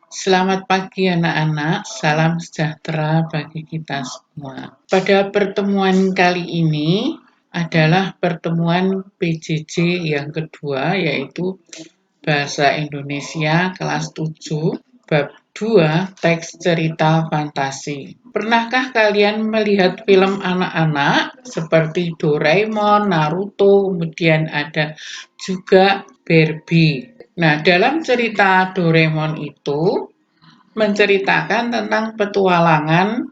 Selamat pagi anak-anak, salam sejahtera bagi kita semua. Pada pertemuan kali ini adalah pertemuan PJJ yang kedua, yaitu Bahasa Indonesia kelas 7, bab 2, teks cerita fantasi. Pernahkah kalian melihat film anak-anak seperti Doraemon, Naruto, kemudian ada juga Barbie? Nah, dalam cerita Doraemon itu menceritakan tentang petualangan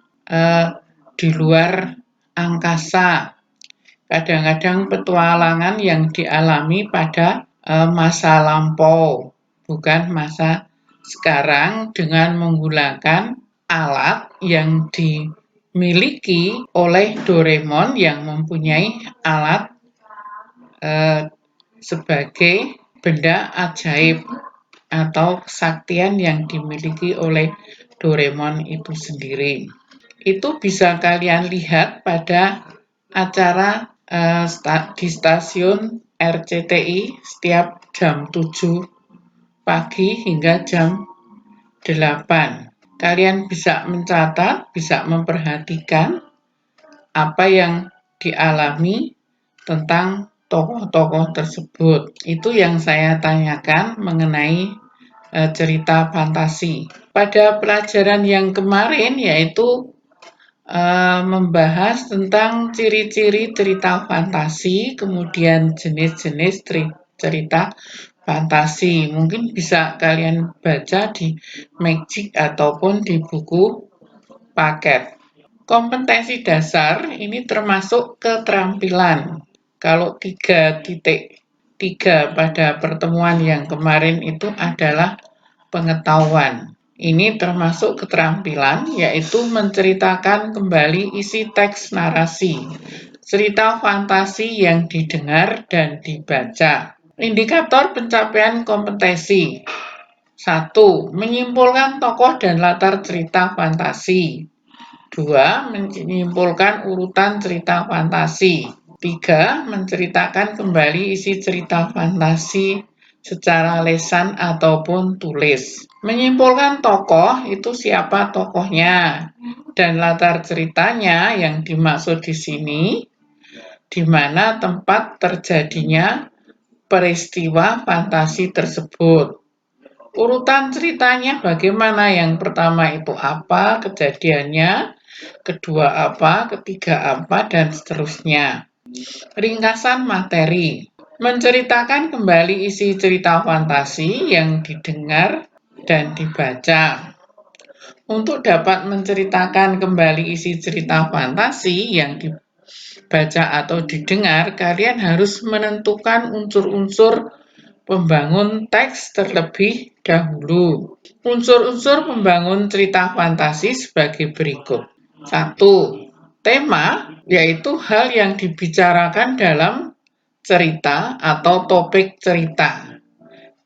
di luar angkasa. Kadang-kadang petualangan yang dialami pada masa lampau, bukan masa sekarang, dengan menggunakan alat yang dimiliki oleh Doraemon yang mempunyai alat sebagai benda ajaib atau kesaktian yang dimiliki oleh Doraemon itu sendiri. Itu bisa kalian lihat pada acara di stasiun RCTI setiap jam 7 pagi hingga jam 8. Kalian bisa mencatat, bisa memperhatikan apa yang dialami tentang tokoh-tokoh tersebut. Itu yang saya tanyakan mengenai cerita fantasi. Pada pelajaran yang kemarin, yaitu membahas tentang ciri-ciri cerita fantasi, kemudian jenis-jenis cerita fantasi. Mungkin bisa kalian baca di Magic ataupun di buku paket. Kompetensi dasar ini termasuk keterampilan. Kalau 3.3 pada pertemuan yang kemarin itu adalah pengetahuan. Ini termasuk keterampilan, yaitu menceritakan kembali isi teks narasi, cerita fantasi yang didengar dan dibaca. Indikator pencapaian kompetensi. 1. Menyimpulkan tokoh dan latar cerita fantasi. 2. Menyimpulkan urutan cerita fantasi. 3. Menceritakan kembali isi cerita fantasi secara lesan ataupun tulis. Menyimpulkan tokoh itu siapa tokohnya dan latar ceritanya yang dimaksud di sini, di mana tempat terjadinya peristiwa fantasi tersebut. Urutan ceritanya bagaimana? Yang pertama itu apa kejadiannya, kedua apa, ketiga apa, dan seterusnya. Ringkasan materi. Menceritakan kembali isi cerita fantasi yang didengar dan dibaca. Untuk dapat menceritakan kembali isi cerita fantasi yang dibaca atau didengar, kalian harus menentukan unsur-unsur pembangun teks terlebih dahulu. Unsur-unsur pembangun cerita fantasi sebagai berikut. 1. Tema, yaitu hal yang dibicarakan dalam cerita atau topik cerita.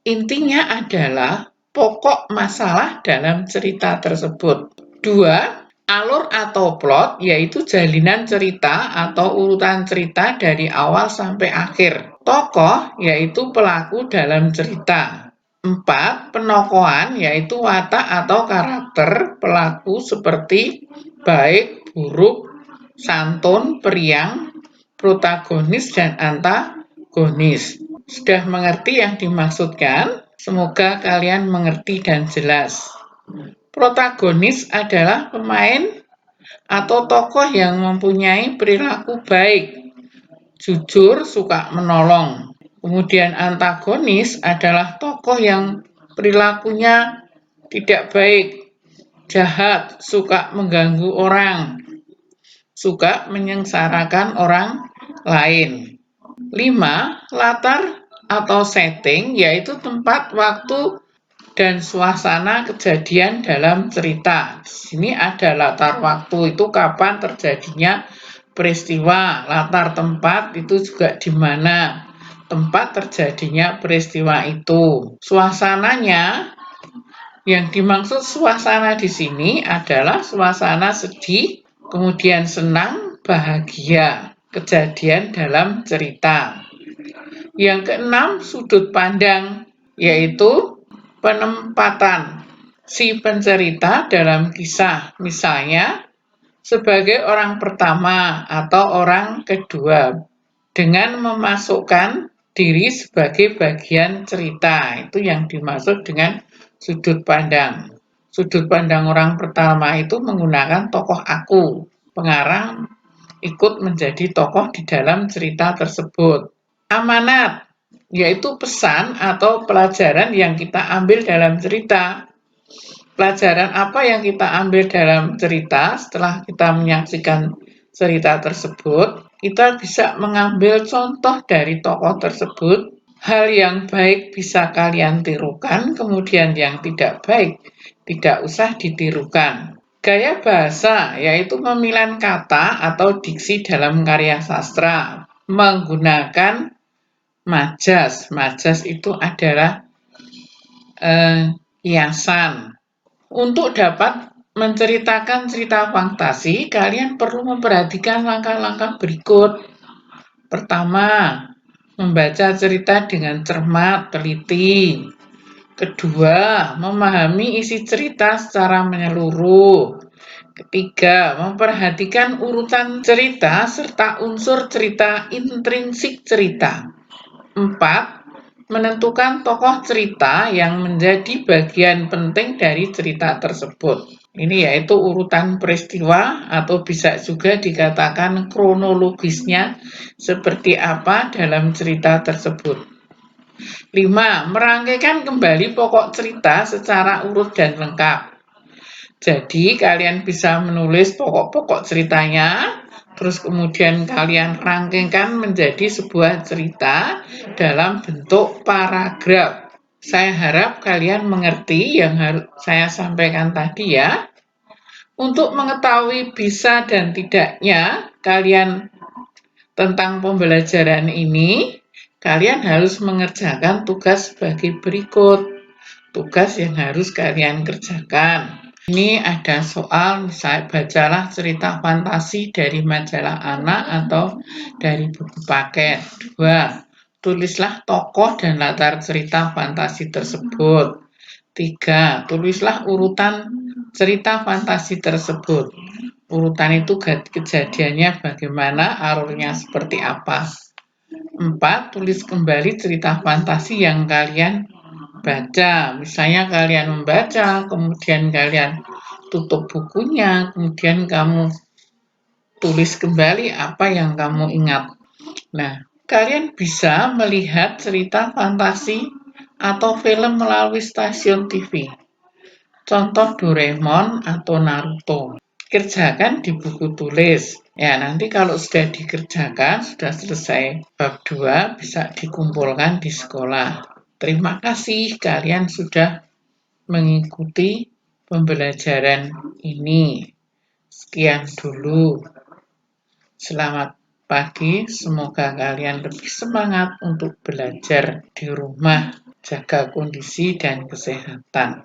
Intinya adalah pokok masalah dalam cerita tersebut. 2. Alur atau plot, yaitu jalinan cerita atau urutan cerita dari awal sampai akhir. Tokoh, yaitu pelaku dalam cerita. 4. Penokohan, yaitu watak atau karakter pelaku seperti baik, buruk, santun, periang, protagonis, dan antagonis. Sudah mengerti yang dimaksudkan? Semoga kalian mengerti dan jelas. Protagonis adalah pemain atau tokoh yang mempunyai perilaku baik, jujur, suka menolong. Kemudian antagonis adalah tokoh yang perilakunya tidak baik, jahat, suka mengganggu orang, suka menyengsarakan orang lain. 5. Latar atau setting, yaitu tempat, waktu, dan suasana kejadian dalam cerita. Di sini ada latar waktu, itu kapan terjadinya peristiwa. Latar tempat itu juga di mana tempat terjadinya peristiwa itu. Suasananya, yang dimaksud suasana di sini adalah suasana sedih, kemudian senang, bahagia, kejadian dalam cerita. Yang keenam, sudut pandang, yaitu penempatan. si pencerita dalam kisah, misalnya sebagai orang pertama atau orang kedua, dengan memasukkan diri sebagai bagian cerita. Itu yang dimaksud dengan sudut pandang. Sudut pandang orang pertama itu menggunakan tokoh aku. Pengarang ikut menjadi tokoh di dalam cerita tersebut. Amanat, yaitu pesan atau pelajaran yang kita ambil dalam cerita. Pelajaran apa yang kita ambil dalam cerita setelah kita menyaksikan cerita tersebut? Kita bisa mengambil contoh dari tokoh tersebut. Hal yang baik bisa kalian tirukan, kemudian yang tidak baik tidak usah ditirukan. Gaya bahasa yaitu pemilihan kata atau diksi dalam karya sastra menggunakan majas. Majas itu adalah kiasan. Untuk dapat menceritakan cerita fantasi, kalian perlu memperhatikan langkah-langkah berikut. Pertama, membaca cerita dengan cermat, teliti. Kedua, memahami isi cerita secara menyeluruh. Ketiga, memperhatikan urutan cerita serta unsur cerita intrinsik cerita. 4. Menentukan tokoh cerita yang menjadi bagian penting dari cerita tersebut. Ini yaitu urutan peristiwa atau bisa juga dikatakan kronologisnya seperti apa dalam cerita tersebut. 5. Merangkaikan kembali pokok cerita secara urut dan lengkap. Jadi kalian bisa menulis pokok-pokok ceritanya, terus kemudian kalian rangkaikan menjadi sebuah cerita dalam bentuk paragraf. Saya harap kalian mengerti yang harus saya sampaikan tadi ya. Untuk mengetahui bisa dan tidaknya kalian tentang pembelajaran ini, kalian harus mengerjakan tugas sebagai berikut. Tugas yang harus kalian kerjakan. Ini ada soal, misalnya bacalah cerita fantasi dari majalah anak atau dari buku paket. 2. Tulislah tokoh dan latar cerita fantasi tersebut. 3. Tulislah urutan cerita fantasi tersebut. Urutan itu kejadiannya bagaimana, alurnya seperti apa. 4. Tulis kembali cerita fantasi yang kalian baca. Misalnya kalian membaca, kemudian kalian tutup bukunya, kemudian kamu tulis kembali apa yang kamu ingat. Nah, kalian bisa melihat cerita fantasi atau film melalui stasiun TV. Contoh Doraemon atau Naruto. Kerjakan di buku tulis. Ya, nanti kalau sudah dikerjakan, sudah selesai bab 2, bisa dikumpulkan di sekolah. Terima kasih kalian sudah mengikuti pembelajaran ini. Sekian dulu. Selamat pagi, semoga kalian lebih semangat untuk belajar di rumah. Jaga kondisi dan kesehatan.